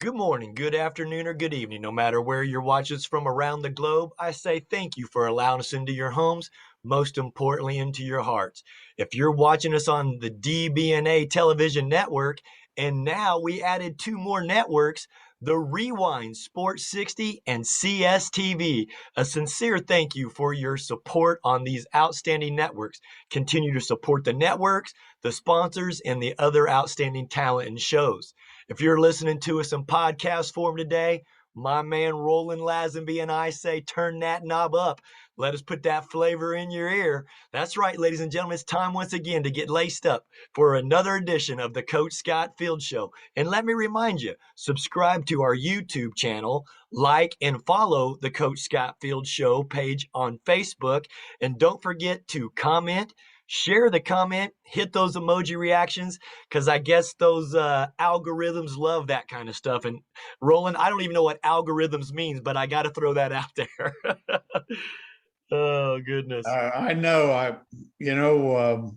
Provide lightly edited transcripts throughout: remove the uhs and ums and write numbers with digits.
Good morning, good afternoon, or good evening. No matter where you're watching us from around the globe, I say thank you for allowing us into your homes, most importantly, into your hearts. If you're watching us on the DBNA television network, and now we added two more networks, the Rewind Sports 60 and CSTV. A sincere thank you for your support on these outstanding networks. Continue to support the networks, the sponsors, and the other outstanding talent and shows. If you're listening to us in podcast form today, my man Roland Lazenby and I say turn that knob up. Let us put that flavor in your ear. That's right, ladies and gentlemen. It's time once again to get laced up for another edition of the Coach Scott Field Show. And let me remind you, subscribe to our YouTube channel, like and follow the Coach Scott Field Show page on Facebook, and don't forget to comment, share the comment, hit those emoji reactions, because I guess those algorithms love that kind of stuff. And Roland, I don't even know what algorithms means, but I got to throw that out there. Oh, goodness. I know. You know,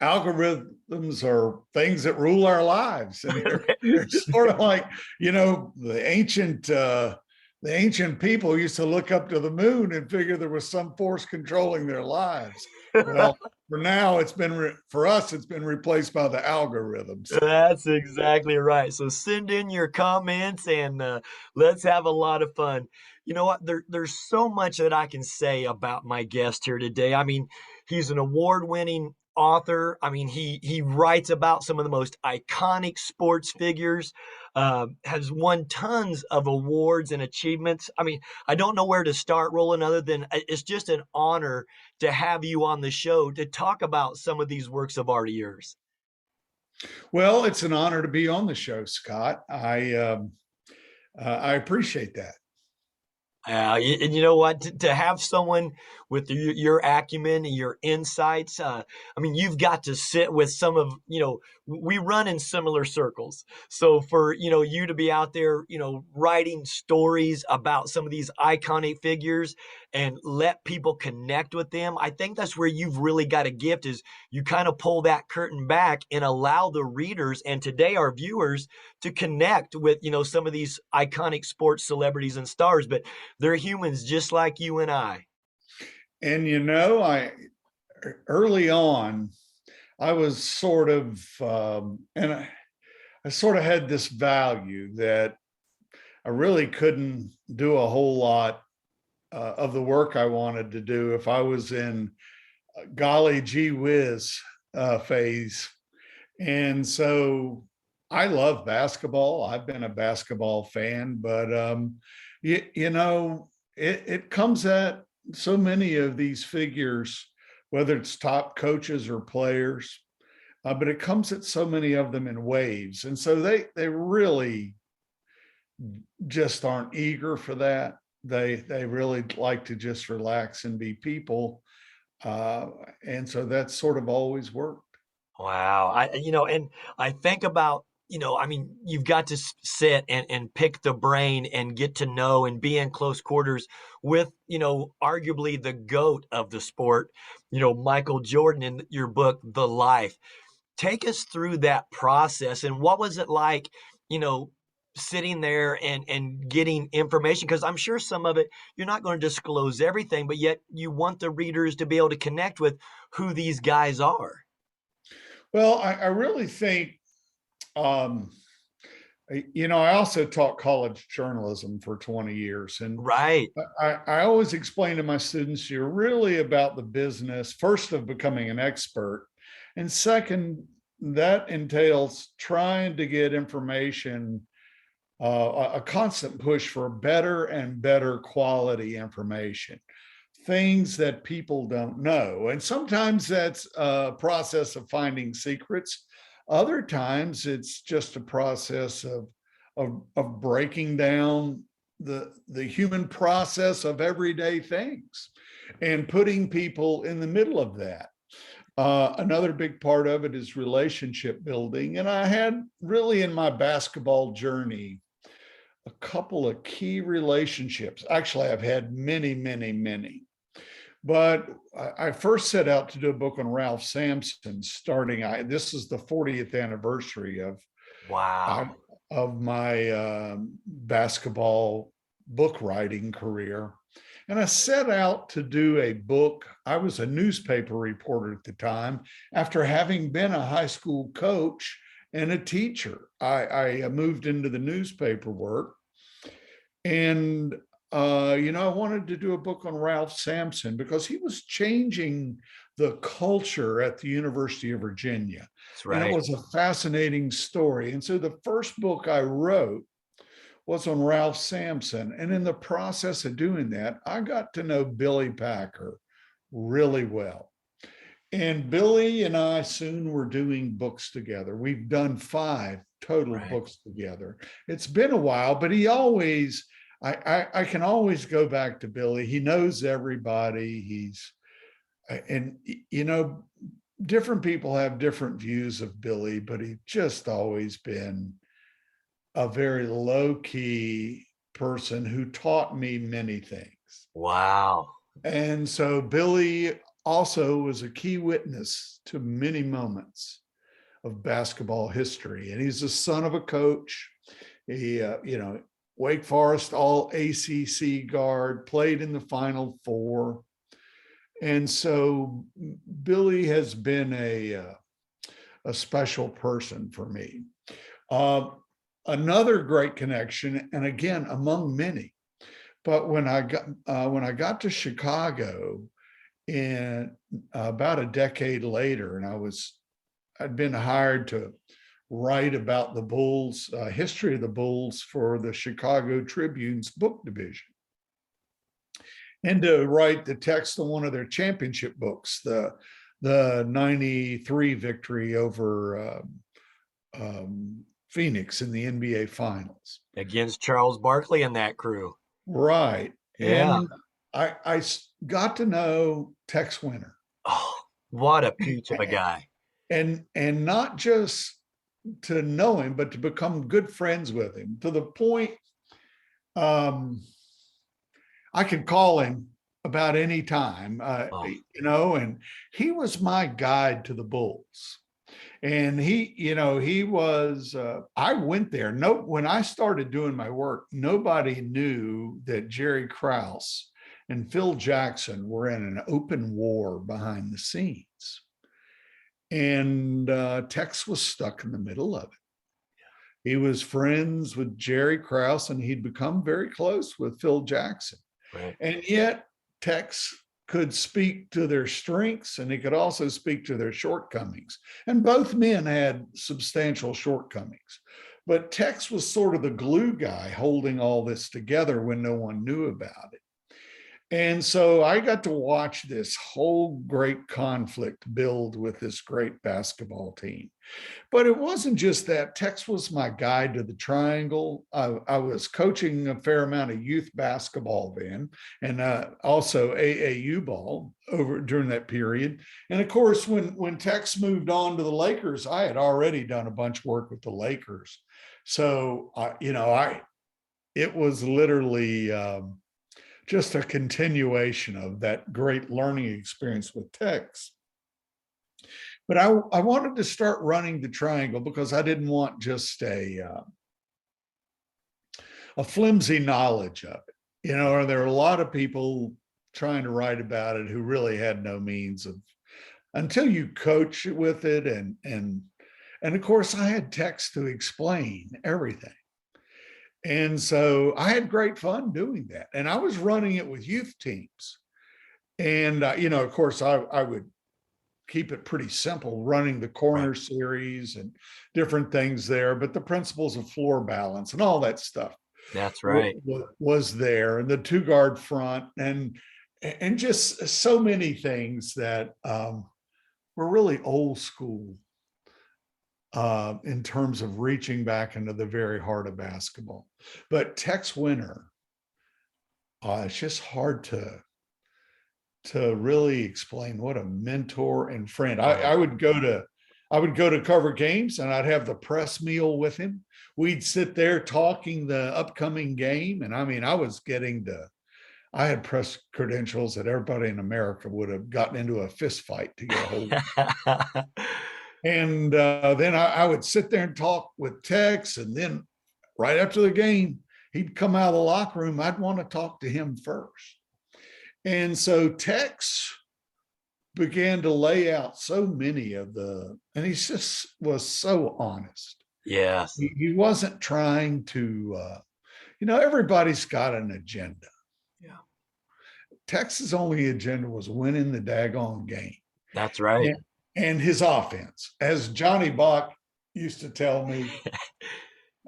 algorithms are things that rule our lives, and they're sort of like, the ancient people used to look up to the moon and figure there was some force controlling their lives. Well, for now, for us, it's been replaced by the algorithms. That's exactly right. So send in your comments and let's have a lot of fun. You know what? There's so much that I can say about my guest here today. I mean, he's an award-winning author. I mean, he writes about some of the most iconic sports figures, has won tons of awards and achievements. I mean, I don't know where to start, Roland, other than it's just an honor to have you on the show to talk about some of these works of art of yours. Well, it's an honor to be on the show, Scott. I appreciate that. And you know what? To have someone with your acumen and your insights, I mean, you've got to sit with some of, we run in similar circles. So for, you to be out there, writing stories about some of these iconic figures and let people connect with them, I think that's where you've really got a gift is you kind of pull that curtain back and allow the readers and today our viewers to connect with, some of these iconic sports celebrities and stars. But they're humans just like you and I. And I early on, I was sort of, and I sort of had this value that I really couldn't do a whole lot of the work I wanted to do if I was in golly gee whiz phase. And so I love basketball. I've been a basketball fan, but it comes at so many of these figures, whether it's top coaches or players, but it comes at so many of them in waves. And so they really just aren't eager for that. They really like to just relax and be people. And so that's sort of always worked. Wow. And I think about, I mean, you've got to sit and pick the brain and get to know and be in close quarters with, arguably the GOAT of the sport, Michael Jordan in your book, The Life. Take us through that process and what was it like, you know, sitting there and getting information? Because I'm sure some of it you're not going to disclose everything, but yet you want the readers to be able to connect with who these guys are. Well, I really think, um, I also taught college journalism for 20 years. And Right. I always explain to my students, you're really about the business, first, of becoming an expert. And second, that entails trying to get information, a constant push for better and better quality information, things that people don't know. And sometimes that's a process of finding secrets. Other times it's just a process of breaking down the human process of everyday things and putting people in the middle of that. Another big part of it is relationship building. And I had really in my basketball journey a couple of key relationships. Actually, I've had many, many, many. But I first set out to do a book on Ralph Sampson this is the 40th anniversary of, I, Wow. of my basketball book writing career. And I set out to do a book. I was a newspaper reporter at the time after having been a high school coach and a teacher. I moved into the newspaper work. And, I wanted to do a book on Ralph Sampson because he was changing the culture at the University of Virginia. That's And it right. was a fascinating story. And so the first book I wrote was on Ralph Sampson. And in the process of doing that, I got to know Billy Packer really well. And Billy and I soon were doing books together. We've done 5 total Right. books together. It's been a while, but I can always go back to Billy. He knows everybody. And different people have different views of Billy, but he's just always been a very low key person who taught me many things. Wow. And so Billy also was a key witness to many moments of basketball history. And he's the son of a coach. He, Wake Forest all ACC guard, played in the Final Four. And so Billy has been a special person for me. Another great connection, and again, among many, but when I got to Chicago in about a decade later, and I'd been hired to write about the Bulls, history of the Bulls for the Chicago Tribune's book division, and to write the text on one of their championship books, the '93 victory over Phoenix in the NBA Finals. Against Charles Barkley and that crew. Right. Yeah. And I got to know Tex Winter. Oh, what a peach of a guy. And not just to know him, but to become good friends with him to the point um, I could call him about any time, Oh, and he was my guide to the Bulls. And he was, I went there. No, when I started doing my work, nobody knew that Jerry Krause and Phil Jackson were in an open war behind the scenes. And Tex was stuck in the middle of it. He was friends with Jerry Krause and he'd become very close with Phil Jackson. right. And yet Tex could speak to their strengths and he could also speak to their shortcomings. And both men had substantial shortcomings. But Tex was sort of the glue guy holding all this together when no one knew about it. And so I got to watch this whole great conflict build with this great basketball team. But it wasn't just that. Tex was my guide to the triangle. I was coaching a fair amount of youth basketball then, and also AAU ball over during that period. And of course, when Tex moved on to the Lakers, I had already done a bunch of work with the Lakers. So, it was literally just a continuation of that great learning experience with Tex. But I wanted to start running the triangle because I didn't want just a flimsy knowledge of it. Or there are a lot of people trying to write about it who really had no means of until you coach with it and of course I had Tex to explain everything. And so I had great fun doing that. And I was running it with youth teams. And, of course, I would keep it pretty simple, running the Right. corner series and different things there. But the principles of floor balance and all that stuff That's right. was there. And the 2 guard front and just so many things that were really old school in terms of reaching back into the very heart of basketball. But Tex Winter, it's just hard to really explain what a mentor and friend. Oh, I would go to cover games and I'd have the press meal with him. We'd sit there talking the upcoming game. And I mean, I had press credentials that everybody in America would have gotten into a fist fight to get a hold of. And then I would sit there and talk with Tex, and then right after the game, he'd come out of the locker room. I'd want to talk to him first. And so Tex began to lay out so many of and he just was so honest. Yes. He wasn't trying to, everybody's got an agenda. Yeah. Tex's only agenda was winning the daggone game. That's right. And his offense. As Johnny Bach used to tell me,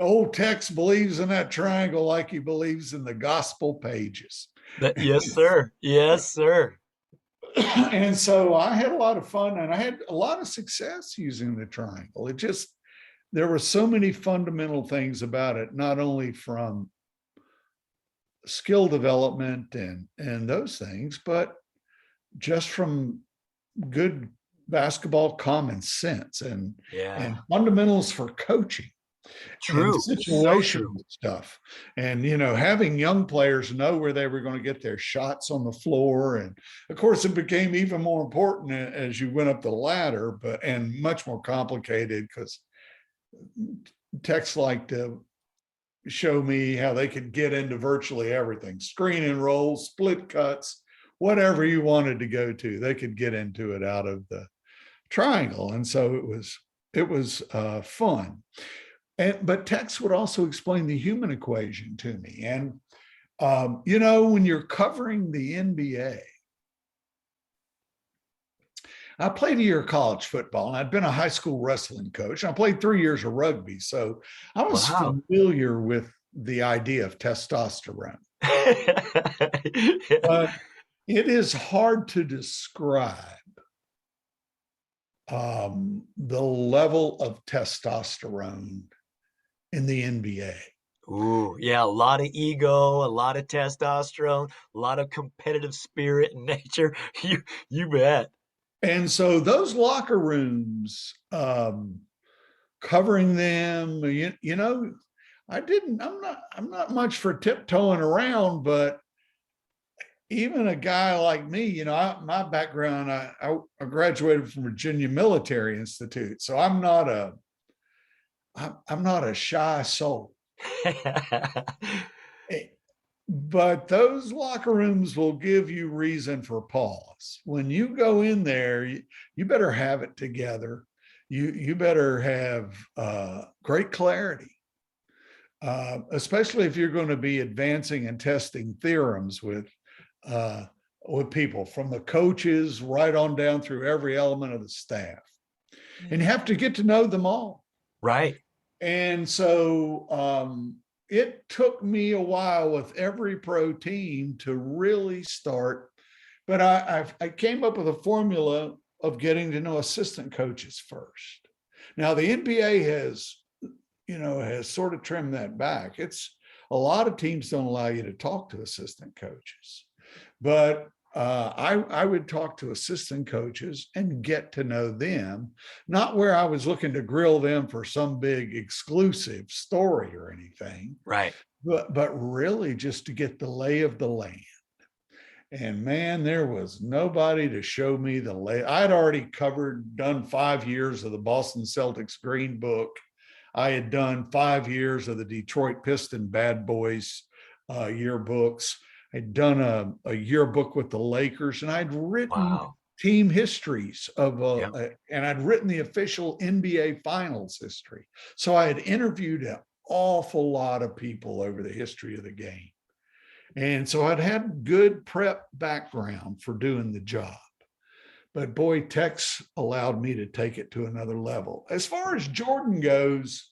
old Tex believes in that triangle like he believes in the gospel pages. Yes, sir. Yes, sir. And so I had a lot of fun and I had a lot of success using the triangle. There were so many fundamental things about it, not only from skill development and those things, but just from good basketball common sense and fundamentals for coaching and True. So situational true. stuff. And, having young players know where they were going to get their shots on the floor. And of course, it became even more important as you went up the ladder, and much more complicated because Tex liked to show me how they could get into virtually everything, screen and roll, split cuts, whatever you wanted to go to, they could get into it out of the triangle. And so it was fun. But Tex would also explain the human equation to me. And, when you're covering the NBA, I played a year of college football and I'd been a high school wrestling coach. I played 3 years of rugby. So I was familiar with the idea of testosterone. But it is hard to describe the level of testosterone in the NBA. Ooh, yeah, a lot of ego, a lot of testosterone, a lot of competitive spirit and nature. You bet. And so those locker rooms, covering them, I'm not much for tiptoeing around, but even a guy like me, my background, I graduated from Virginia Military Institute. So I'm not a shy soul. But those locker rooms will give you reason for pause. When you go in there, you better have it together. You better have great clarity, especially if you're going to be advancing and testing theorems with people, from the coaches right on down through every element of the staff. And you have to get to know them all. Right. And so it took me a while with every pro team to really start, but I came up with a formula of getting to know assistant coaches first. Now the NBA has sort of trimmed that back. It's a lot of teams don't allow you to talk to assistant coaches, but I would talk to assistant coaches and get to know them, not where I was looking to grill them for some big exclusive story or anything, right? But really just to get the lay of the land. And man, there was nobody to show me the lay. I'd already done 5 years of the Boston Celtics Green Book. I had done 5 years of the Detroit Piston Bad Boys yearbooks. I'd done a yearbook with the Lakers, and I'd written team histories and I'd written the official NBA Finals history. So I had interviewed an awful lot of people over the history of the game. And so I'd had good prep background for doing the job. But boy, Tex allowed me to take it to another level. As far as Jordan goes,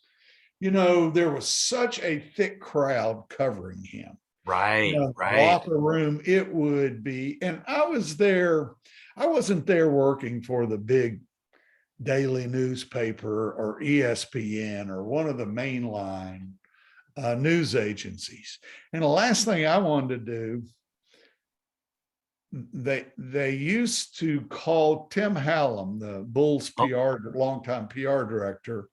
there was such a thick crowd covering him. Right. Locker room, it would be. And I wasn't there working for the big daily newspaper or ESPN or one of the mainline news agencies. And the last thing I wanted to do, they used to call Tim Hallam, the Bulls longtime PR director,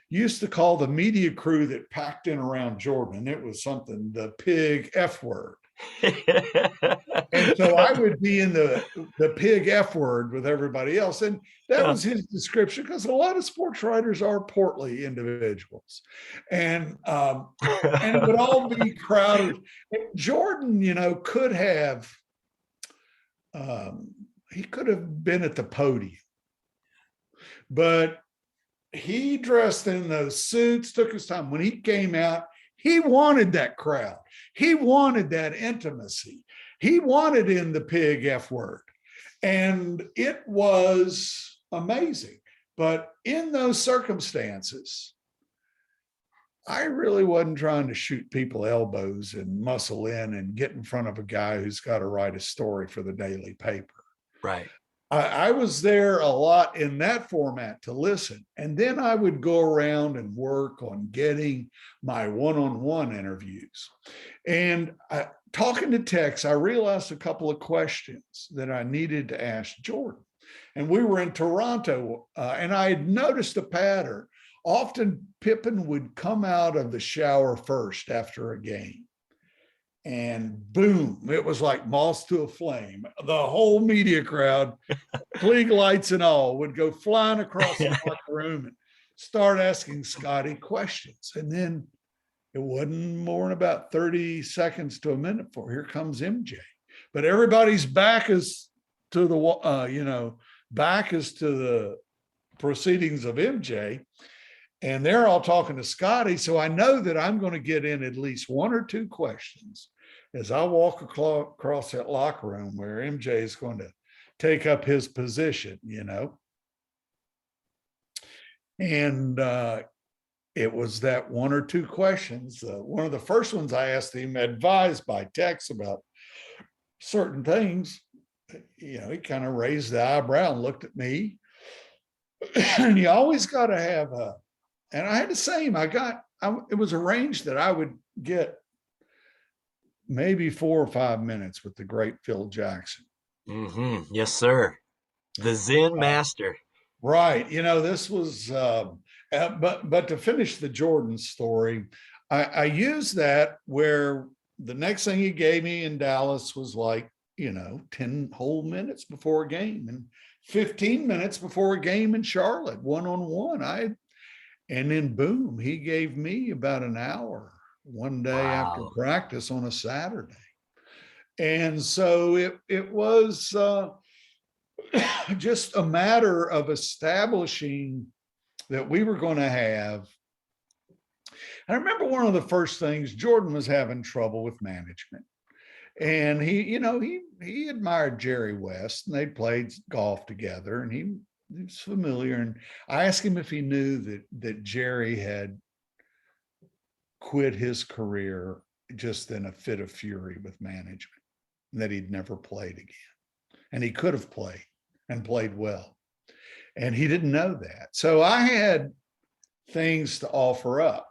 used to call the media crew that packed in around Jordan. It was something, the pig F word. And so I would be in the pig F word with everybody else. And that Yeah. was his description, because a lot of sports writers are portly individuals. And it would all be crowded. And Jordan, could have he could have been at the podium, but he dressed in those suits, took his time. When he came out, he wanted that crowd. He wanted that intimacy. He wanted in the pig F word. And it was amazing. But in those circumstances, I really wasn't trying to shoot people elbows and muscle in and get in front of a guy who's got to write a story for the daily paper. Right. I was there a lot in that format to listen. And then I would go around and work on getting my one-on-one interviews. And talking to Tex, I realized a couple of questions that I needed to ask Jordan. And we were in Toronto, and I had noticed a pattern. Often Pippen would come out of the shower first after a game. And boom, it was like moths to a flame. The whole media crowd, Klieg lights and all, would go flying across the locker room and start asking Scotty questions. And then it wasn't more than about 30 seconds to a minute before here comes MJ. But everybody's back is to the, back is to the proceedings of MJ. And they're all talking to Scotty. So I know that I'm going to get in at least one or two questions as I walk across that locker room where MJ is going to take up his position, And it was that one or two questions. One of the first ones I asked him, advised by Tex about certain things, he kind of raised the eyebrow and looked at me. And you always got to have and I had the same. It was arranged that I would get maybe 4 or 5 minutes with the great Phil Jackson. Mm-hmm. Yes, sir. The Zen master. Right. This was, but to finish the Jordan story, I used that where the next thing he gave me in Dallas was like, 10 whole minutes before a game and 15 minutes before a game in Charlotte, one-on-one. And then boom, he gave me about an hour one day after Wow. practice on a Saturday. And so it was just a matter of establishing that we were going to have. I remember one of the first things, Jordan was having trouble with management. And he admired Jerry West, and they played golf together, and he was familiar. And I asked him if he knew that Jerry had quit his career just in a fit of fury with management, and that he'd never played again. And he could have played and played well. And he didn't know that. So I had things to offer up.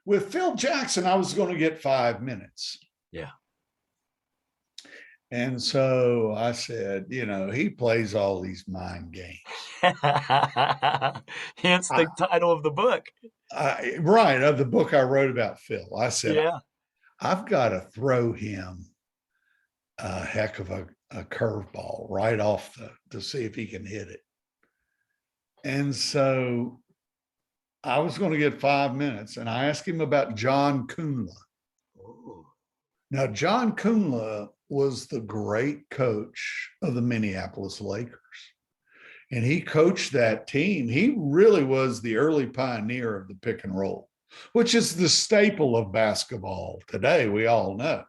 With Phil Jackson, I was going to get 5 minutes. Yeah. And so I said, he plays all these mind games. Hence the title of the book. Right, of the book I wrote about Phil. I said, Yeah. I've got to throw him a heck of a curveball right off to see if he can hit it. And so I was going to get 5 minutes, and I asked him about John Kuhnla. Ooh. Now, John Kuhnla was the great coach of the Minneapolis Lakers. And he coached that team. He really was the early pioneer of the pick and roll, which is the staple of basketball today, we all know.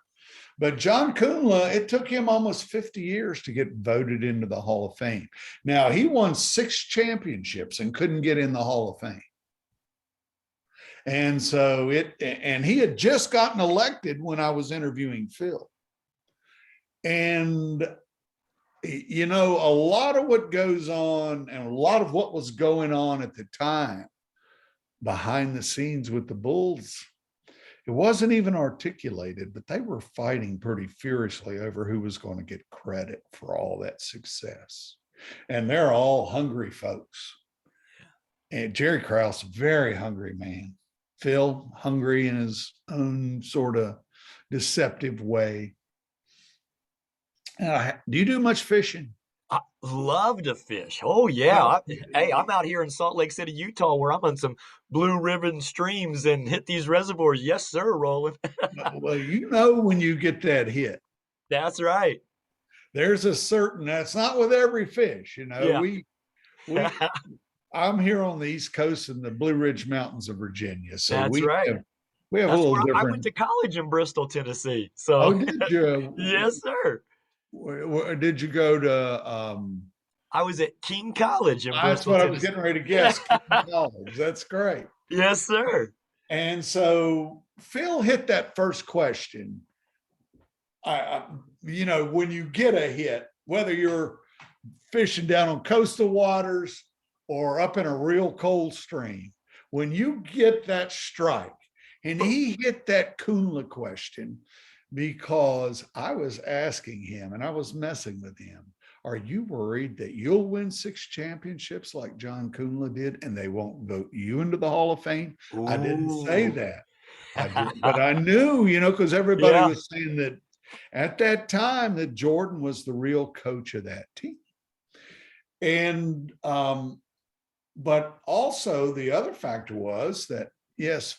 But John Kuhnla, it took him almost 50 years to get voted into the Hall of Fame. Now, he won 6 championships and couldn't get in the Hall of Fame. And so he had just gotten elected when I was interviewing Phil. And, a lot of what goes on and a lot of what was going on at the time behind the scenes with the Bulls, it wasn't even articulated, but they were fighting pretty furiously over who was going to get credit for all that success. And they're all hungry folks. And Jerry Krause, very hungry man. Phil, hungry in his own sort of deceptive way. Do you do much fishing? I love to fish. Oh yeah. Well, Hey, I'm out here in Salt Lake City, Utah, where I'm on some blue ribbon streams and hit these reservoirs. Yes, sir, Roland. well, you know when you get that hit, That's right. there's a certain that's not with every fish. Yeah. We I'm here on the East Coast in the Blue Ridge Mountains of Virginia, so That's right. we have a That's little where I went different. to college in Bristol, Tennessee. Oh, So did you? yes, sir. Did you go to? I was at King College in That's Bristol, what I was Tennessee. getting ready to guess. King College. That's great. Yes, sir. And so Phil hit that first question. When you get a hit, whether you're fishing down on coastal waters or up in a real cold stream, when you get that strike, and he hit that Kuhnla question because I was asking him and I was messing with him. Are you worried that you'll win 6 championships like John Kuhnla did and they won't vote you into the Hall of Fame? I didn't say Ooh. that. I did, but I knew, because everybody Yeah. was saying that at that time that Jordan was the real coach of that team. And but also the other factor was that yes,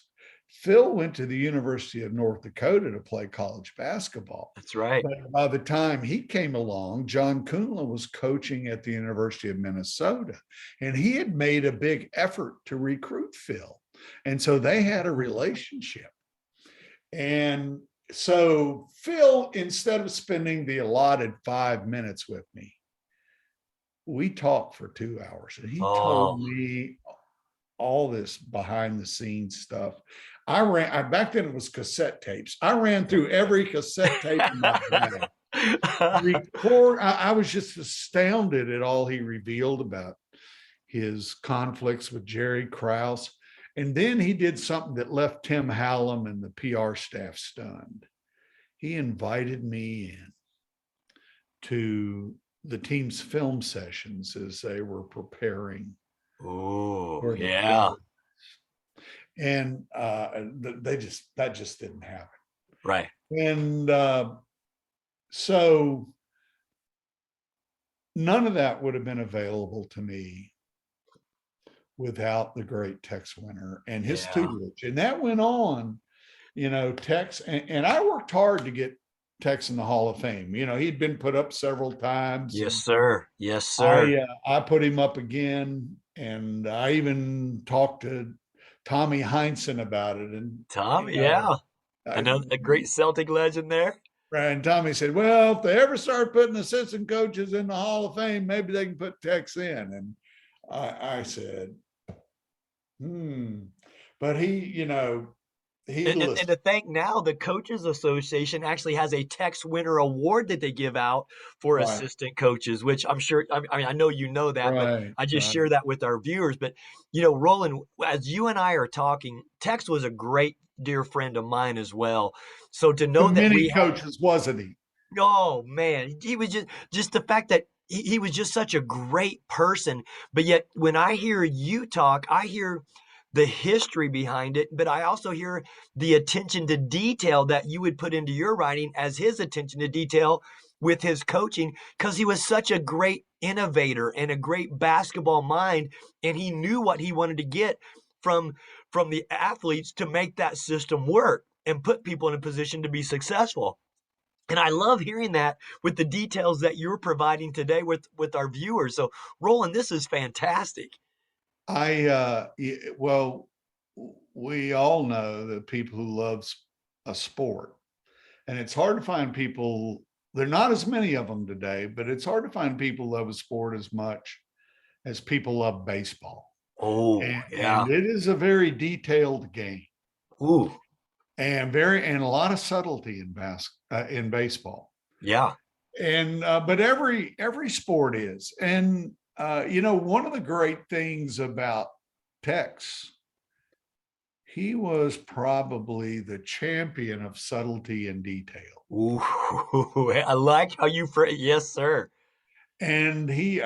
Phil went to the University of North Dakota to play college basketball. That's right. But by the time he came along, John Kuhnla was coaching at the University of Minnesota, and he had made a big effort to recruit Phil. And so they had a relationship. And so Phil, instead of spending the allotted 5 minutes with me, we talked for 2 hours, and he Oh. told me all this behind the scenes stuff. Back then it was cassette tapes. I ran through every cassette tape in my bag. I was just astounded at all he revealed about his conflicts with Jerry Krause. And then he did something that left Tim Hallam and the PR staff stunned. He invited me in to the team's film sessions as they were preparing Oh, for the yeah. film. And that just didn't happen. Right. And so none of that would have been available to me without the great Tex Winter and his tutelage. And that went on, Tex, and I worked hard to get Tex in the Hall of Fame. He'd been put up several times. Yes, sir. Yes, sir. I put him up again, and I even talked to Tommy Heinsohn about it. And Tom, yeah. Another a great Celtic legend there. And Tommy said, well, if they ever start putting assistant coaches in the Hall of Fame, maybe they can put Tex in. And I said, but he And to think now, the Coaches Association actually has a Tex Winter Award that they give out for right, assistant coaches, which I'm sure, I mean, I know you know that, but right, I just right. share that with our viewers. But, Roland, as you and I are talking, Tex was a great dear friend of mine as well. So to know that Many we have, coaches, wasn't he? oh man, he was just the fact that he was just such a great person. But yet when I hear you talk, I hear the history behind it, but I also hear the attention to detail that you would put into your writing as his attention to detail with his coaching, because he was such a great innovator and a great basketball mind, and he knew what he wanted to get from the athletes to make that system work and put people in a position to be successful. And I love hearing that with the details that you're providing today with our viewers. So, Roland, this is fantastic. Well, we all know that people who love a sport, and it's hard to find people. There are not as many of them today, but it's hard to find people who love a sport as much as people love baseball. Oh, And yeah. it is a very detailed game, Ooh, and a lot of subtlety in baseball. yeah. And but every sport is. And one of the great things about Tex, he was probably the champion of subtlety and detail. Ooh, I like how you phrase. Yes, sir. And he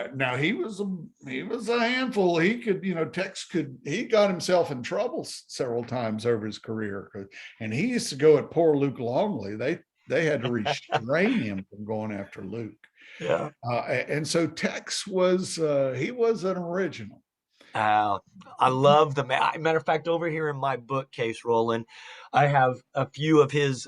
was a handful. He could, Tex he got himself in trouble several times over his career, and he used to go at poor Luke Longley. They had to restrain him from going after Luke. Yeah. And so Tex was he was an original. Uh, I love the matter of fact, over here in my bookcase, Roland, I have a few of his,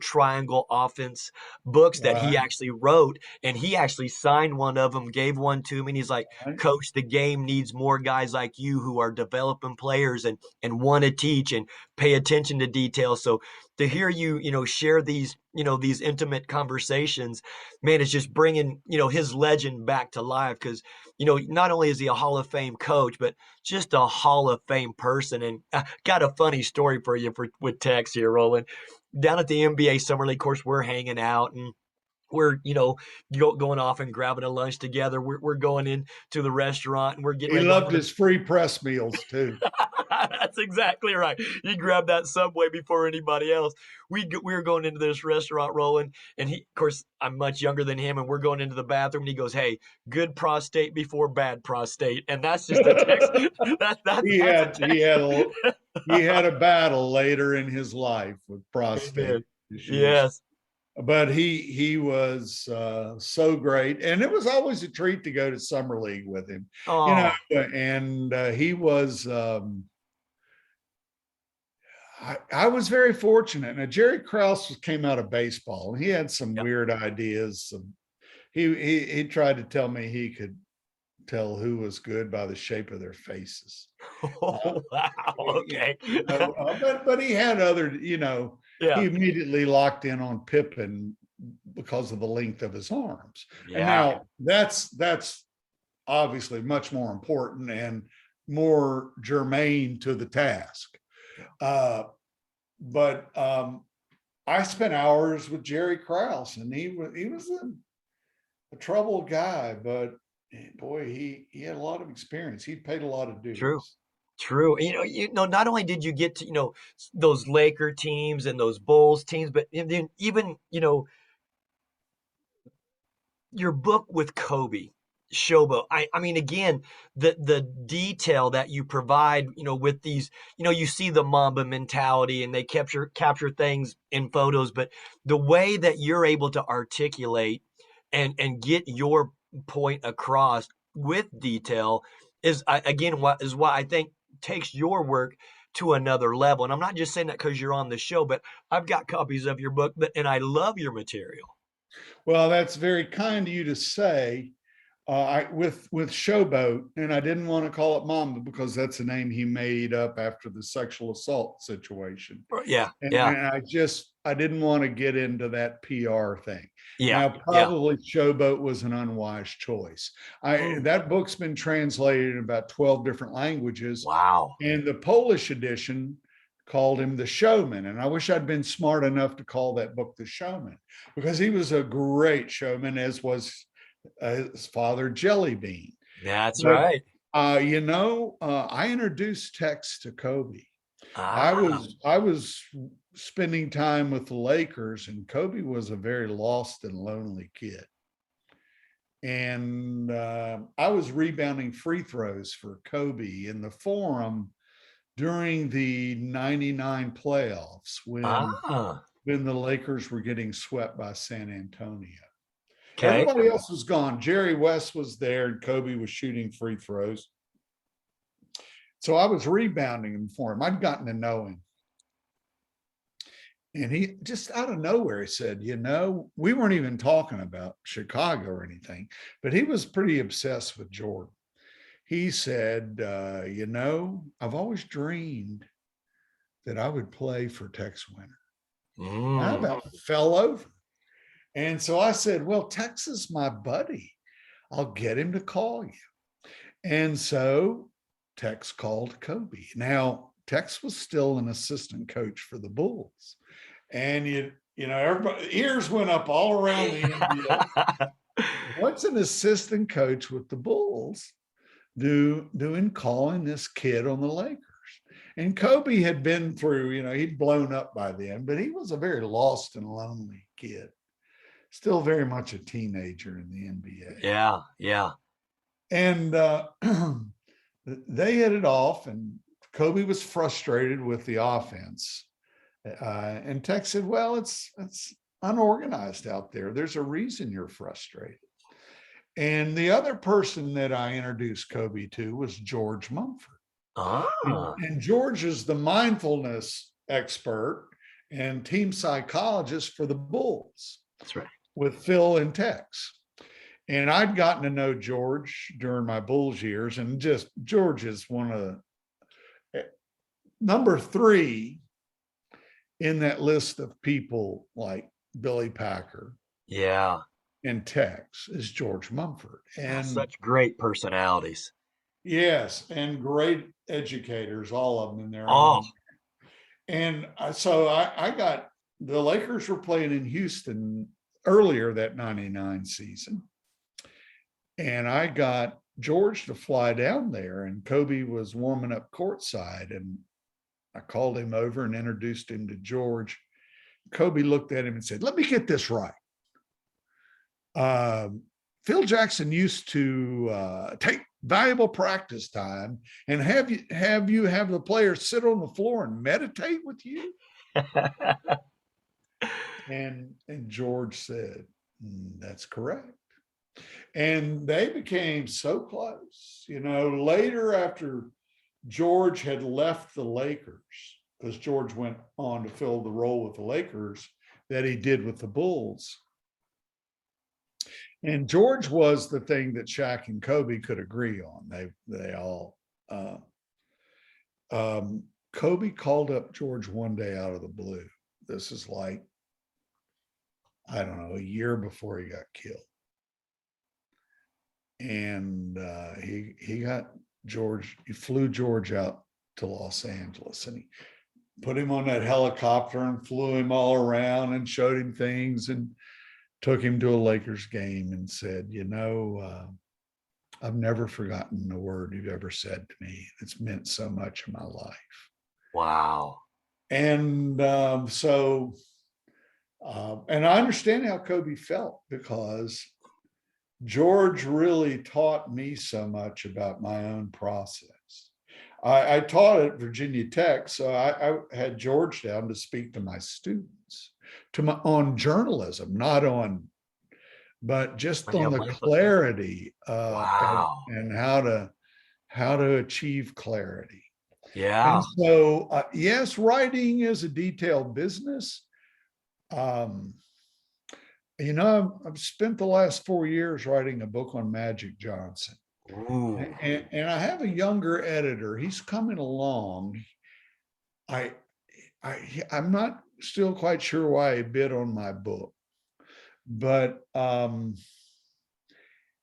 triangle offense books that he Right. actually wrote, and he actually signed one of them, gave one to me, and he's like, Right. "Coach, the game needs more guys like you who are developing players and want to teach and pay attention to detail." So to hear you, share these intimate conversations, man, it's just bringing his legend back to life because not only is he a Hall of Fame coach, but just a Hall of Fame person. And I got a funny story for you with Tex here, Roland. Down at the NBA Summer League, of course, we're hanging out and we're, going off and grabbing a lunch together. We're going into the restaurant and we're getting He ready to go loved on the his free press meals too. That's exactly right. You grab that Subway before anybody else. We were going into this restaurant, Roland, and he, of course, I'm much younger than him, and we're going into the bathroom, and he goes, "Hey, good prostate before bad prostate," and that's just a text. That's a He text. had he had a battle later in his life with prostate Amen. issues, Yes. but he was so great, and it was always a treat to go to summer league with him, Oh, and he was. I was very fortunate. Now Jerry Krause came out of baseball, and he had some yep. weird ideas. He tried to tell me he could tell who was good by the shape of their faces. Uh, Oh, wow. Okay. but he had other, he Yeah. immediately locked in on Pippen because of the length of his arms. And Yeah. now that's obviously much more important and more germane to the task. Yeah. But I spent hours with Jerry Krause, and he was a troubled guy, but boy, he had a lot of experience. He paid a lot of True. dues. True. Not only did you get to, those Laker teams and those Bulls teams, but then even, your book with Kobe, Showboat. I mean, again, the detail that you provide, with these, you see the Mamba mentality and they capture things in photos, but the way that you're able to articulate and get your point across with detail is again what is why I think takes your work to another level. And I'm not just saying that because you're on the show, but I've got copies of your book, and I love your material. Well, that's very kind of you to say. With Showboat, and I didn't want to call it Mamba because that's a name he made up after the sexual assault situation. Yeah, yeah, And I didn't want to get into that PR thing. yeah, Now, yeah. probably Showboat was an unwise choice. Mm. That book's been translated in about 12 different languages, Wow. and the Polish edition called him the showman. And I wish I'd been smart enough to call that book the showman, because he was a great showman, as was his father Jellybean. That's But right. I introduced Tex to Kobe. Ah, I was spending time with the Lakers, and Kobe was a very lost and lonely kid. And I was rebounding free throws for Kobe in the Forum during the '99 playoffs ah. when the Lakers were getting swept by San Antonio. Okay. Everybody else was gone. Jerry West was there, and Kobe was shooting free throws. So I was rebounding him for him. I'd gotten to know him. And he just out of nowhere, he said, we weren't even talking about Chicago or anything, but he was pretty obsessed with Jordan. He said, I've always dreamed that I would play for Tex Winter. I Mm. about fell over. And so I said, well, Tex is my buddy. I'll get him to call you. And so Tex called Kobe. Now, Tex was still an assistant coach for the Bulls. And everybody ears went up all around the NBA. What's an assistant coach with the Bulls doing calling this kid on the Lakers? And Kobe had been through, he'd blown up by then, but he was a very lost and lonely kid, still very much a teenager in the NBA. Yeah, yeah. And they hit it off, and Kobe was frustrated with the offense. And Tex said, well, unorganized out there. There's a reason you're frustrated. And the other person that I introduced Kobe to was George Mumford. Ah, And George is the mindfulness expert and team psychologist for the Bulls that's right. with Phil and Tex. And I'd gotten to know George during my Bulls years, and just George is one of number three in that list of people like Billy Packer Yeah. and Tex is George Mumford. And Such great personalities. yes, and great educators, all of them in their Oh, own. And so I got the Lakers were playing in Houston earlier that 99 season. And I got George to fly down there, and Kobe was warming up courtside. And I called him over and introduced him to George. Kobe looked at him and said, "Let me get this right. Phil Jackson used to take valuable practice time and have the players sit on the floor and meditate with you." And George said, "That's correct." And they became so close. Later, after George had left the Lakers, because George went on to fill the role with the Lakers that he did with the Bulls. And George was the thing that Shaq and Kobe could agree on. They all Kobe called up George one day out of the blue. This is like, I don't know, a year before he got killed. And he got George, he flew George out to Los Angeles, and he put him on that helicopter and flew him all around and showed him things and took him to a Lakers game and said, I've never forgotten the word you've ever said to me. It's meant so much in my life. wow. And and I understand how Kobe felt, because George really taught me so much about my own process. I taught at Virginia Tech, so I had George down to speak to my students on journalism, but just Yeah, on the mindfulness. clarity Wow. and how to achieve clarity. Yeah. And so, yes, writing is a detailed business. Um, I've spent the last 4 years writing a book on Magic Johnson. Ooh. And I have a younger editor. He's coming along. I, I'm not still quite sure why he bid on my book, but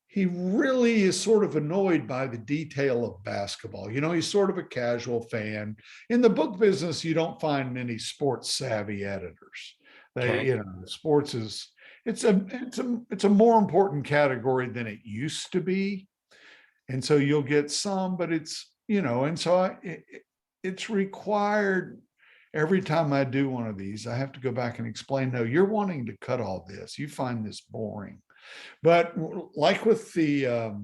he really is sort of annoyed by the detail of basketball. He's sort of a casual fan. In the book business, you don't find many sports savvy editors. Okay. Sports is it's a more important category than it used to be, and so you'll get some, but it's required. Every time I do one of these, I have to go back and explain, no, you're wanting to cut all this. You find this boring. But like with the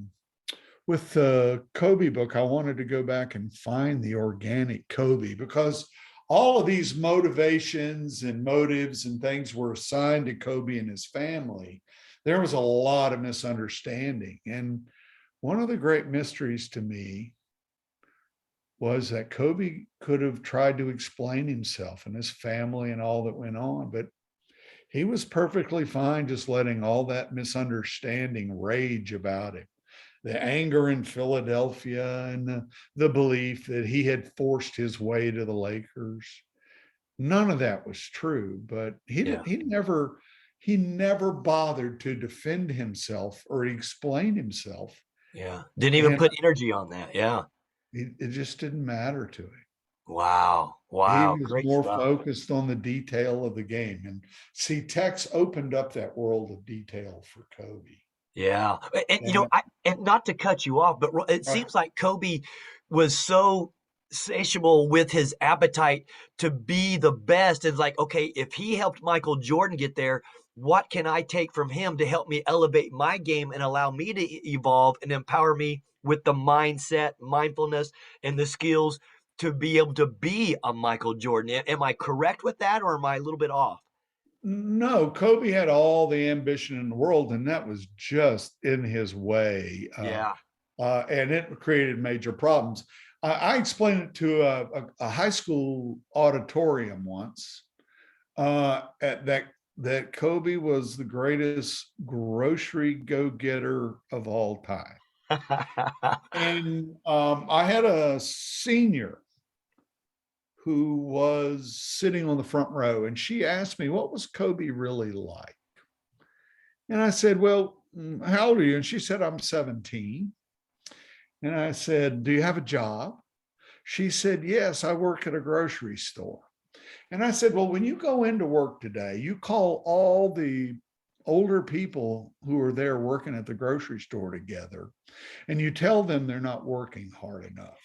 Kobe book, I wanted to go back and find the organic Kobe, because all of these motivations and motives and things were assigned to Kobe and his family. There was a lot of misunderstanding. And one of the great mysteries to me was that Kobe could have tried to explain himself and his family and all that went on, but he was perfectly fine just letting all that misunderstanding rage about him. The anger in Philadelphia and the belief that he had forced his way to the Lakers. None of that was true, but Yeah. he never bothered to defend himself or explain himself. Yeah. Didn't even And put energy on that. Yeah. it just didn't matter to him. Wow. He Wow. was Great more stuff. focused on the detail of the game. And see, Tex opened up that world of detail for Kobe. Yeah. And And not to cut you off, but it right, seems like Kobe was so satiable with his appetite to be the best. It's like, okay, if he helped Michael Jordan get there, what can I take from him to help me elevate my game and allow me to evolve and empower me with the mindset, mindfulness, and the skills to be able to be a Michael Jordan? Am I correct with that, or am I a little bit off? No, Kobe had all the ambition in the world, and that was just in his way. Yeah. And it created major problems. I explained it to a high school auditorium once, at that Kobe was the greatest grocery go-getter of all time. And I had a senior who was sitting on the front row, and she asked me, what was Kobe really like? And I said, well, how old are you? And she said, I'm 17. And I said, do you have a job? She said, yes, I work at a grocery store. And I said, well, when you go into work today, you call all the older people who are there working at the grocery store together, and you tell them they're not working hard enough.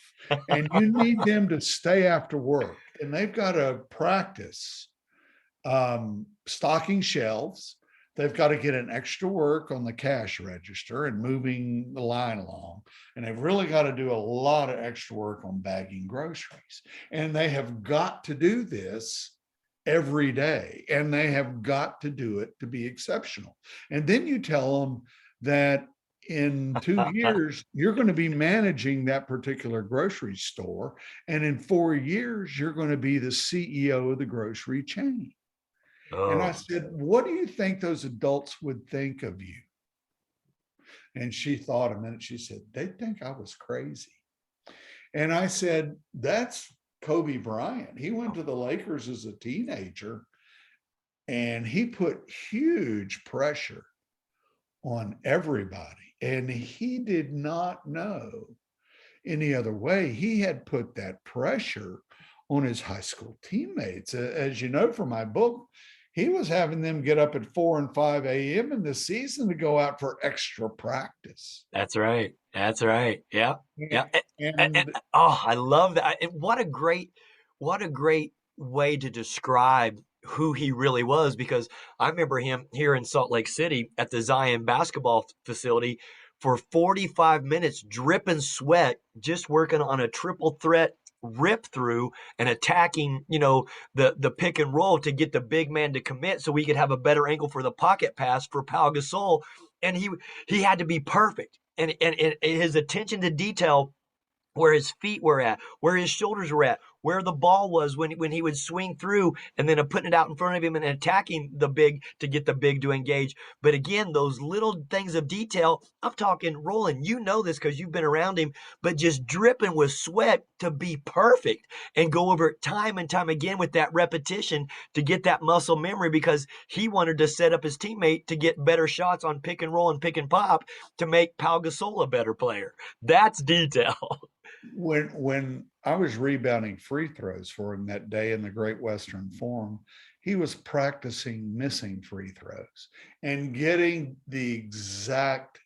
And you need them to stay after work. And they've got to practice stocking shelves. They've got to get an extra work on the cash register and moving the line along. And they've really got to do a lot of extra work on bagging groceries. And they have got to do this every day. And they have got to do it to be exceptional. And then you tell them that in 2 years, you're going to be managing that particular grocery store. And in 4 years, you're going to be the CEO of the grocery chain. And I Oh, said, what do you think those adults would think of you? And she thought a minute. She said, they'd think I was crazy. And I said, that's Kobe Bryant. He went to the Lakers as a teenager, and he put huge pressure on everybody. And he did not know any other way. He had put that pressure on his high school teammates. As you know from my book, he was having them get up at 4 and 5 a.m. in the season to go out for extra practice. that's right. That's right. Yeah. Yeah. And Oh, I love that. And what a great way to describe who he really was, because I remember him here in Salt Lake City at the Zion basketball facility for 45 minutes, dripping sweat, just working on a triple threat rip through and attacking, the pick and roll to get the big man to commit so we could have a better angle for the pocket pass for Pau Gasol. And he had to be perfect. And his attention to detail, where his feet were at, where his shoulders were at, where the ball was when he would swing through, and then putting it out in front of him and attacking the big to get the big to engage. But again, those little things of detail, I'm talking, Roland, you know this because you've been around him, but just dripping with sweat to be perfect and go over it time and time again with that repetition to get that muscle memory, because he wanted to set up his teammate to get better shots on pick and roll and pick and pop to make Pau Gasol a better player. That's detail. when I was rebounding free throws for him that day in the Great Western Forum, he was practicing missing free throws and getting the exact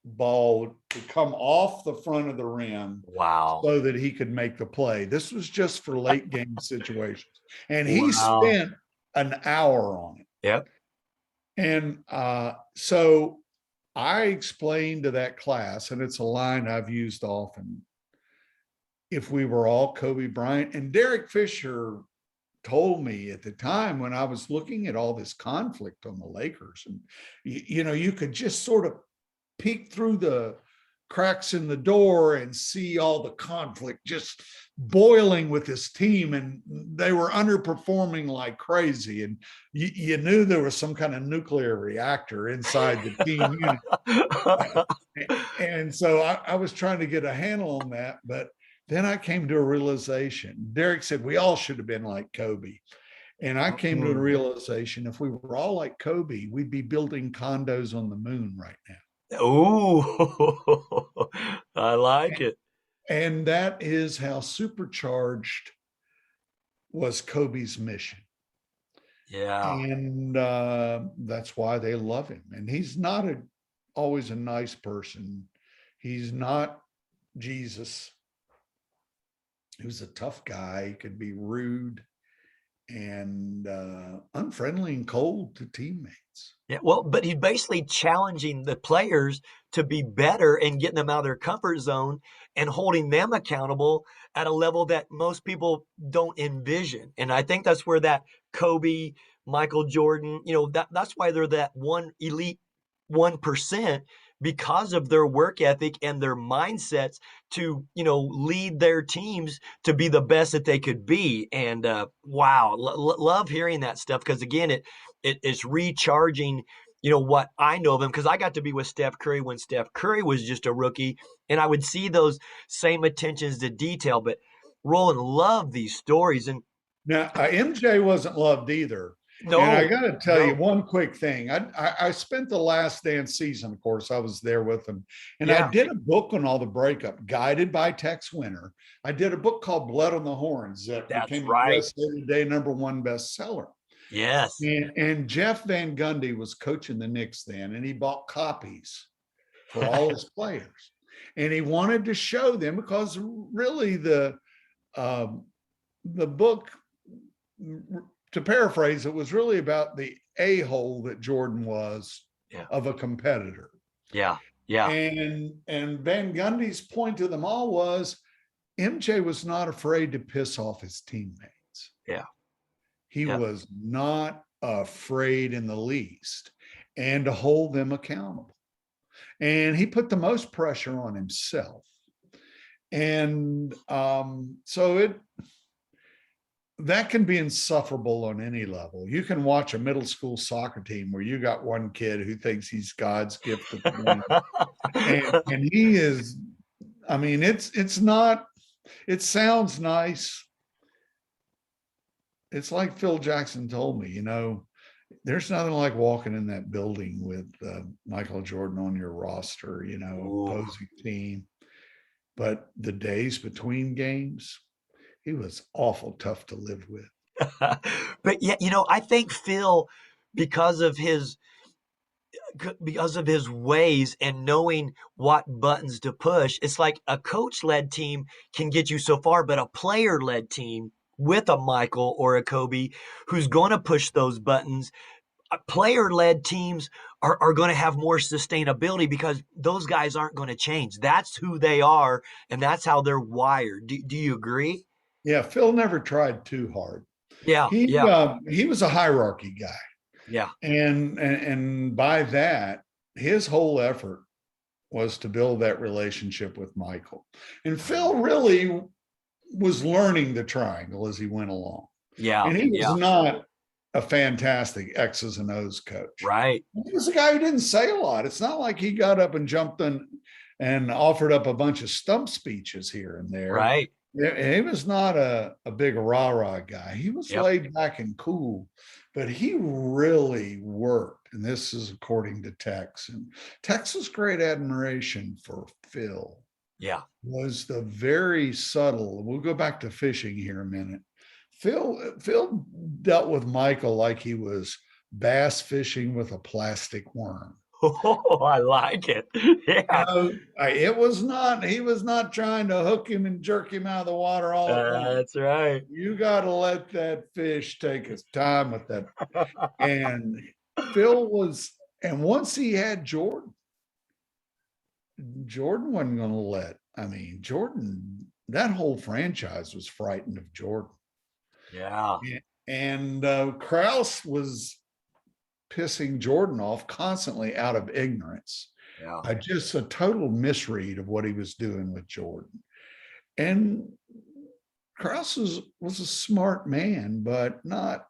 ball to come off the front of the rim Wow. so that he could make the play. This was just for late game situations. And he Wow. spent an hour on it. Yep. And so I explained to that class, and it's a line I've used often, if we were all Kobe Bryant. And Derek Fisher told me at the time, when I was looking at all this conflict on the Lakers, and you could just sort of peek through the cracks in the door and see all the conflict just boiling with this team, and they were underperforming like crazy, and you knew there was some kind of nuclear reactor inside the team unit. And so I was trying to get a handle on that, but then I came to a realization. Derek said we all should have been like Kobe. And I came to a Mm. realization, if we were all like Kobe, we'd be building condos on the moon right now. Ooh, I like it. And that is how supercharged was Kobe's mission. Yeah. And that's why they love him. And he's not always a nice person. He's not Jesus. He was a tough guy. He could be rude and unfriendly and cold to teammates. Yeah, well, but he's basically challenging the players to be better and getting them out of their comfort zone and holding them accountable at a level that most people don't envision. And I think that's where that Kobe Michael Jordan, that's why they're that one elite 1%, because of their work ethic and their mindsets to, lead their teams to be the best that they could be. And wow, love hearing that stuff, because again, it's recharging, what I know of him, because I got to be with Steph Curry when Steph Curry was just a rookie, and I would see those same attentions to detail. But Roland, love these stories. And Now, MJ wasn't loved either. And I no, got to tell you no, one quick thing. I spent the Last Dance season, of course, I was there with him. And I yeah, did a book on all the breakup, guided by Tex Winter. I did a book called Blood on the Horns that that's became a right. USA Today #1 bestseller. Yes. And Jeff Van Gundy was coaching the Knicks then, and he bought copies for all his players. And he wanted to show them, because really the book, to paraphrase, it was really about the a-hole that Jordan was Yeah. of a competitor. Yeah. Yeah. And Van Gundy's point to them all was MJ was not afraid to piss off his teammates. Yeah. He Yeah. was not afraid in the least, and to hold them accountable. And he put the most pressure on himself. And so that can be insufferable on any level. You can watch a middle school soccer team where you got one kid who thinks he's God's gift to the game. And he is, I mean, it's not, it sounds nice. It's like Phil Jackson told me, there's nothing like walking in that building with Michael Jordan on your roster, opposing team. But the days between games, he was awful tough to live with. But yeah, I think Phil, because of his ways and knowing what buttons to push, it's like a coach-led team can get you so far, but a player-led team with a Michael or a Kobe who's going to push those buttons, player-led teams are going to have more sustainability, because those guys aren't going to change. That's who they are, and that's how they're wired. Do you agree? Yeah, Phil never tried too hard. Yeah, yeah, He was a hierarchy guy. yeah. And by that, his whole effort was to build that relationship with Michael. And Phil really was learning the triangle as he went along. Yeah, And he was yeah. not a fantastic X's and O's coach. Right. He was a guy who didn't say a lot. It's not like he got up and jumped in and offered up a bunch of stump speeches here and there. Right. He was not a big rah-rah guy. He was Yep. laid back and cool, but he really worked. And this is according to Tex. And Tex's great admiration for Phil Yeah. was the very subtle, we'll go back to fishing here a minute. Phil dealt with Michael like he was bass fishing with a plastic worm. Oh, I like it. Yeah. It was not, he was not trying to hook him and jerk him out of the water all at once. That's right. You got to let that fish take his time with that. And Phil was, and once he had Jordan wasn't going to Jordan, that whole franchise was frightened of Jordan. Yeah. And Krause was pissing Jordan off constantly out of ignorance. Yeah. Just a total misread of what he was doing with Jordan. And Krause was a smart man, but not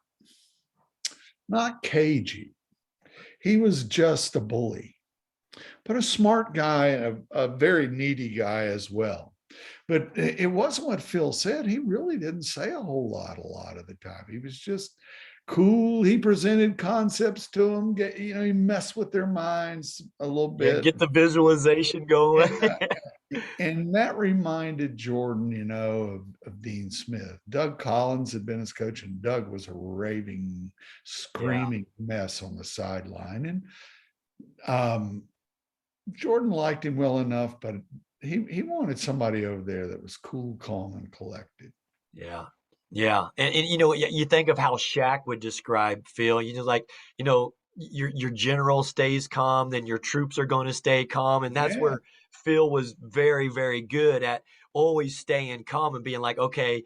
cagey. He was just a bully, but a smart guy, a very needy guy as well. But it wasn't what Phil said. He really didn't say a whole lot of the time. He was just cool. He presented concepts to them. He messed with their minds a little bit. Yeah, get the visualization going. And that reminded Jordan, of Dean Smith. Doug Collins had been his coach, and Doug was a raving, screaming mess on the sideline. And Jordan liked him well enough, but he wanted somebody over there that was cool, calm, and collected. Yeah. Yeah. And you think of how Shaq would describe Phil. You just like, your general stays calm, then your troops are going to stay calm. And that's where Phil was very, very good at always staying calm and being like, okay,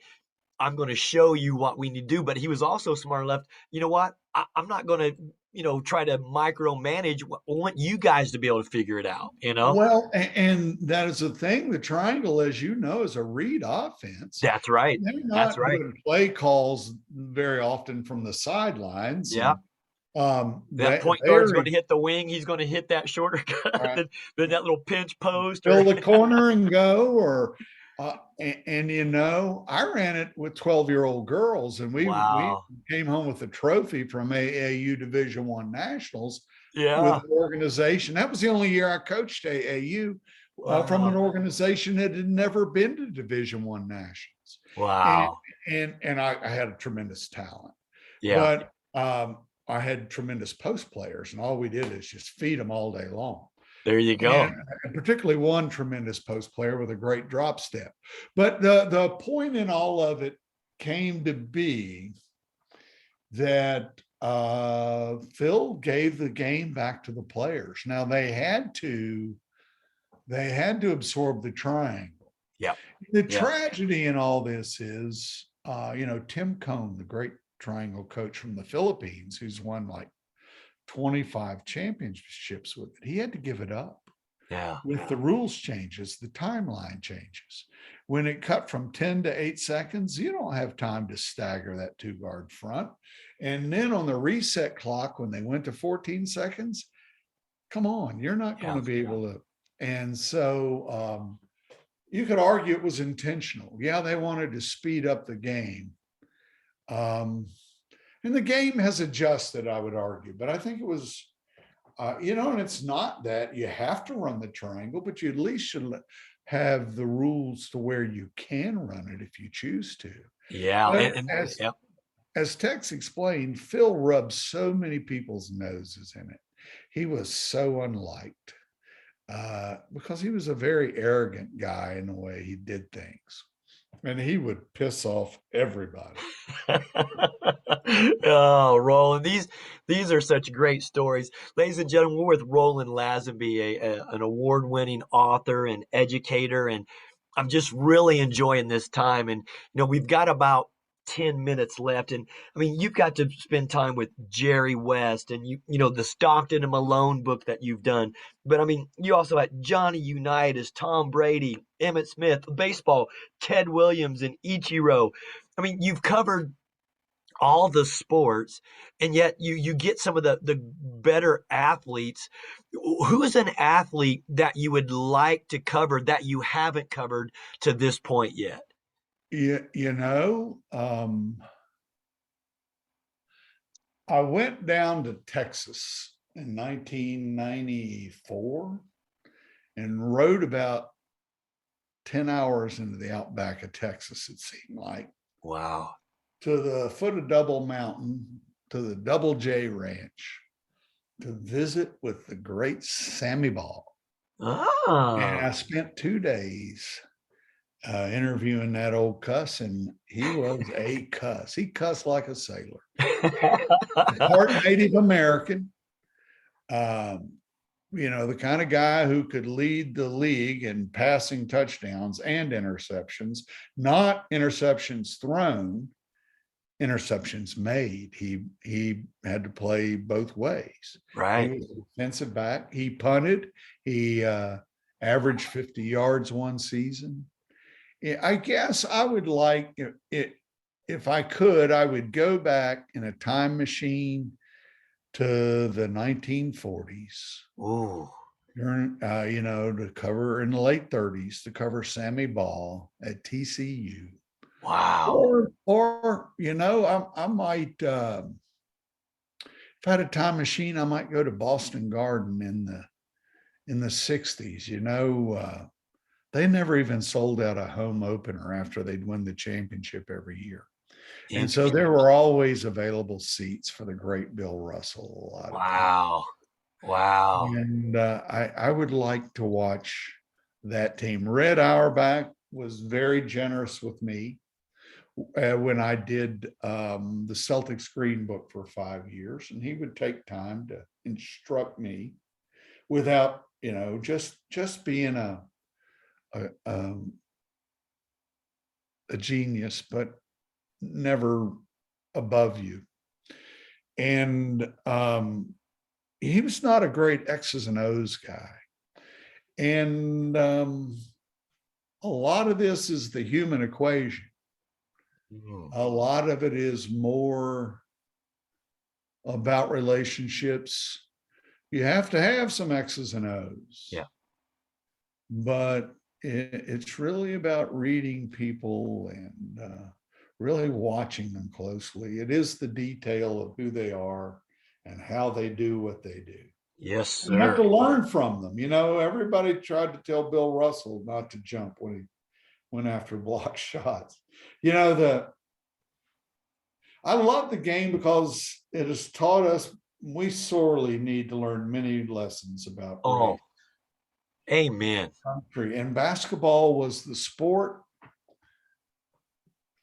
I'm going to show you what we need to do. But he was also smart enough, you know what? I'm not going to, try to micromanage. I want you guys to be able to figure it out, Well, and that is the thing. The triangle, as you know, is a read offense. That's right. They're That's not right. doing play calls very often from the sidelines, Yeah. and That they point guard's going they're to hit the wing. He's going to hit that shorter cut right, than that little pinch post or fill the corner and go, or and I ran it with 12-year-old girls, and we wow. came home with a trophy from AAU Division One Nationals with Yeah. an organization. That was the only year I coached AAU from an Wow. organization that had never been to Division One Nationals, and Wow. I had a tremendous talent, Yeah. but I had tremendous post players, and all we did is just feed them all day long. There you And go. particularly one tremendous post player with a great drop step. But the point in all of it came to be that Phil gave the game back to the players. Now they had to absorb the triangle. Yep. The Yep. tragedy in all this is, Tim Cone, the great triangle coach from the Philippines, who's won like 25 championships with it, he had to give it up. Yeah. With the rules changes, the timeline changes. When it cut from 10 to 8 seconds, you don't have time to stagger that two guard front. And then on the reset clock, when they went to 14 seconds, come on, you're not going Yeah. to be able to. And so you could argue it was intentional. Yeah, they wanted to speed up the game. Um, and the game has adjusted, I would argue, but I think it was and it's not that you have to run the triangle, but you at least should have the rules to where you can run it if you choose to. Yeah. But And as yep. as Tex explained, Phil rubbed so many people's noses in it. He was so unliked because he was a very arrogant guy in the way he did things, and he would piss off everybody. Oh, Roland, these are such great stories. Ladies and gentlemen, we're with Roland Lazenby, an award-winning author and educator, and I'm just really enjoying this time. And we've got about 10 minutes left. And I mean, you've got to spend time with Jerry West and the Stockton and Malone book that you've done. But I mean, you also had Johnny Unitas, Tom Brady, Emmett Smith, baseball, Ted Williams, and Ichiro. I mean, you've covered all the sports, and yet you get some of the better athletes. Who is an athlete that you would like to cover that you haven't covered to this point yet? I went down to Texas in 1994 and rode about 10 hours into the outback of Texas, it seemed like, Wow. to the foot of Double Mountain, to the Double J Ranch, to visit with the great Sammy Ball. And I Ah. spent 2 days interviewing that old cuss, and he was a cuss. He cussed like a sailor. Part Native American, the kind of guy who could lead the league in passing touchdowns and interceptions, not interceptions thrown, interceptions made. He had to play both ways. He Right. was a defensive back. He punted. He averaged 50 yards one season. I guess I would like it if I could. I would go back in a time machine to the 1940s. Ooh. To cover in the late 30s to cover Sammy Ball at TCU. Wow. Or I might, if I had a time machine, I might go to Boston Garden in the 60s. They never even sold out a home opener after they'd win the championship every year. And so Interesting. there were always available seats for the great Bill Russell a lot of times. Wow. Wow. And I would like to watch that team. Red Auerbach was very generous with me when I did the Celtics Green Book for 5 years, and he would take time to instruct me without, just being a, a genius, but never above you. And he was not a great X's and O's guy. And a lot of this is the human equation. Mm, A lot of it is more about relationships. You have to have some X's and O's, yeah. but it's really about reading people and really watching them closely. It is the detail of who they are and how they do what they do. Yes, You have sir. to learn from them. You know, everybody tried to tell Bill Russell not to jump when he went after block shots. You know, I love the game because it has taught us we sorely need to learn many lessons about race, Oh, amen. country, and basketball was the sport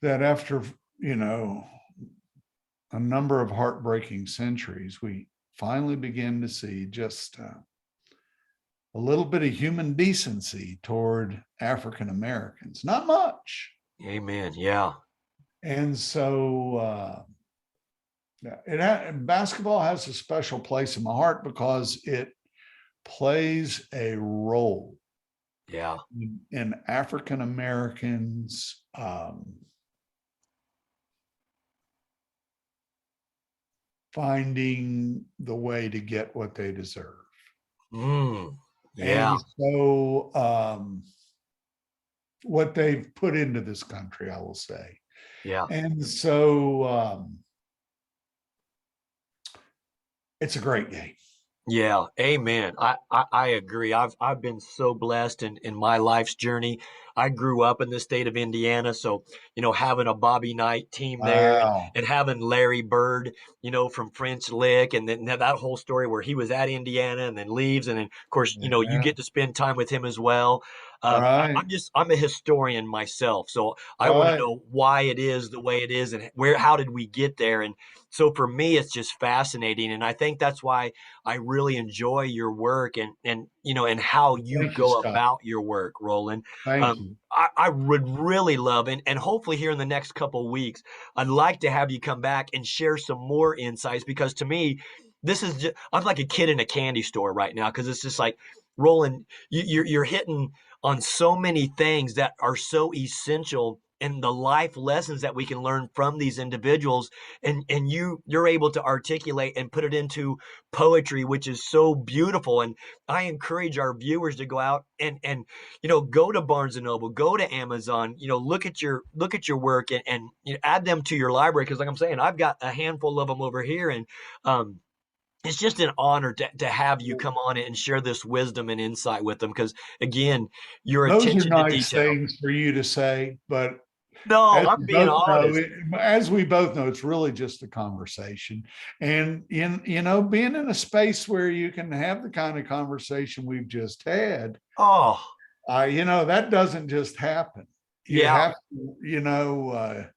that after, you know, a number of heartbreaking centuries, we finally begin to see just a little bit of human decency toward African Americans. Not much. Amen. Yeah. And so basketball has a special place in my heart because it plays a role Yeah. in African Americans finding the way to get what they deserve. Mm, yeah. And so what they've put into this country, I will say. Yeah. And so it's a great game. Yeah, amen. I agree. I've been so blessed in my life's journey. I grew up in the state of Indiana, so having a Bobby Knight team there Wow. and having Larry Bird, from French Lick, and then that whole story where he was at Indiana and then leaves, and then of course you Yeah. get to spend time with him as well. Right. I'm a historian myself, so I want to Right. know why it is the way it is and how did we get there. And so for me, it's just fascinating, and I think that's why I really enjoy your work and how you Thank you, go Scott. about your work, Roland. Thank you. I would really love and hopefully here in the next couple of weeks, I'd like to have you come back and share some more insights because to me, this is just, I'm like a kid in a candy store right now because it's just like Roland, you're hitting on so many things that are so essential and the life lessons that we can learn from these individuals and you're able to articulate and put it into poetry which is so beautiful. And I encourage our viewers to go out and go to Barnes and Noble, go to Amazon, look at your work and add them to your library because like I'm saying, I've got a handful of them over here. And it's just an honor to have you come on and share this wisdom and insight with them because again, your Those are attention to nice detail. things for you to say, but No, I'm being honest. as we both know, it's really just a conversation. And being in a space where you can have the kind of conversation we've just had, Oh, that doesn't just happen. You yeah. have to,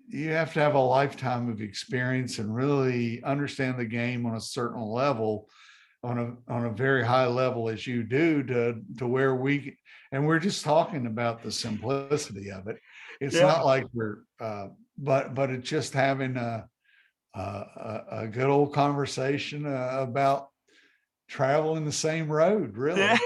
you have to have a lifetime of experience and really understand the game on a certain level, on a very high level as you do to where and we're just talking about the simplicity of it. It's Yeah. not like we're but it's just having a good old conversation about traveling the same road, Yeah. really.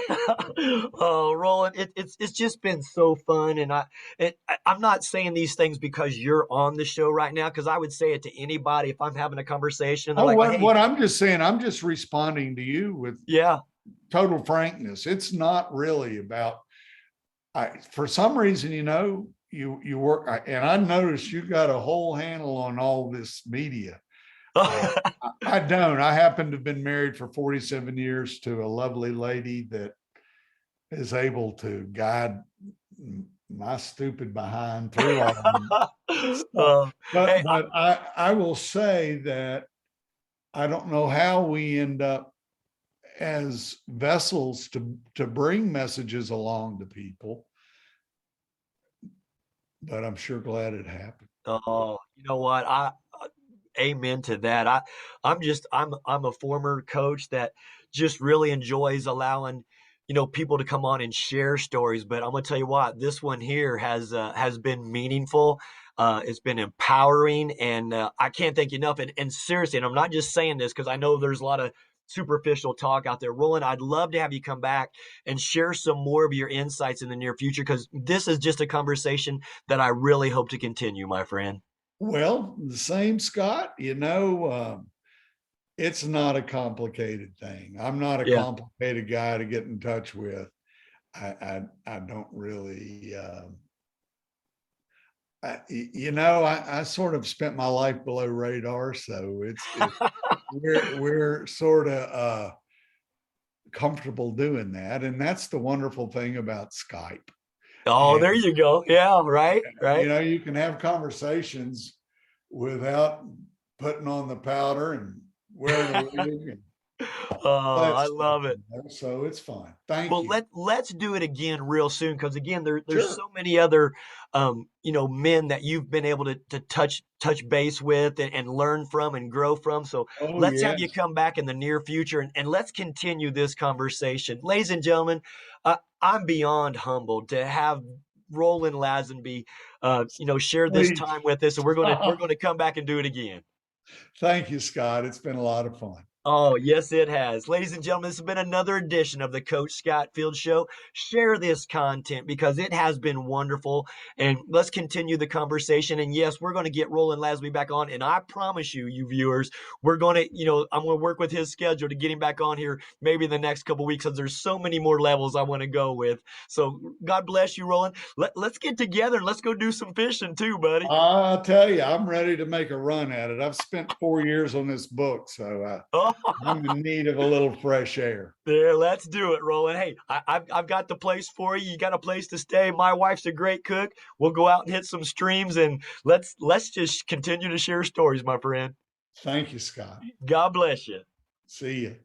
Oh, Roland, it's just been so fun, and I'm not saying these things because you're on the show right now, because I would say it to anybody if I'm having a conversation and they're Oh, like, well, hey, what I'm just saying, I'm just responding to you with yeah, total frankness. It's not really about for some reason, you work, and I noticed you got a whole handle on all this media. I don't. I happen to have been married for 47 years to a lovely lady that is able to guide my stupid behind through all this stuff. uh, hey, But I will say that I don't know how we end up as vessels to bring messages along to people, but I'm sure glad it happened. oh, you know what? Amen to that. I'm a former coach that just really enjoys allowing people to come on and share stories. But I'm gonna tell you what, this one here has been meaningful. It's been empowering, and I can't thank you enough. And seriously, and I'm not just saying this because I know there's a lot of superficial talk out there. Roland, I'd love to have you come back and share some more of your insights in the near future, because this is just a conversation that I really hope to continue, my friend. Well, the same, Scott. It's not a complicated thing. I'm not a Yeah. complicated guy to get in touch with. I don't really, I sort of spent my life below radar, so we're sort of comfortable doing that, and that's the wonderful thing about Skype. Oh, And there you go. Yeah, right, right. you can have conversations without putting on the powder and wearing a wig and all Oh, that I stuff. love it. So it's fine. Thank Well, you. let's do it again real soon, because again, there's Sure. so many other men that you've been able to touch base with and learn from and grow from. So Oh, let's have you yes. come back in the near future, and let's continue this conversation. Ladies and gentlemen, I'm beyond humbled to have Roland Lazenby share this Please. time with us, and we're gonna come back and do it again. Thank you, Scott. It's been a lot of fun. Oh, yes, it has. Ladies and gentlemen, this has been another edition of the Coach Scott Field Show. Share this content because it has been wonderful. And let's continue the conversation. And yes, we're going to get Roland Lasby back on. And I promise you, you viewers, we're going to, I'm going to work with his schedule to get him back on here maybe in the next couple of weeks, because there's so many more levels I want to go with. So God bless you, Roland. Let's get together and let's go do some fishing too, buddy. I'll tell you, I'm ready to make a run at it. I've spent 4 years on this book, so I'm in need of a little fresh air. There, let's do it, Roland. Hey, I've got the place for you. You got a place to stay. My wife's a great cook. We'll go out and hit some streams, and let's just continue to share stories, my friend. Thank you, Scott. God bless you. See you.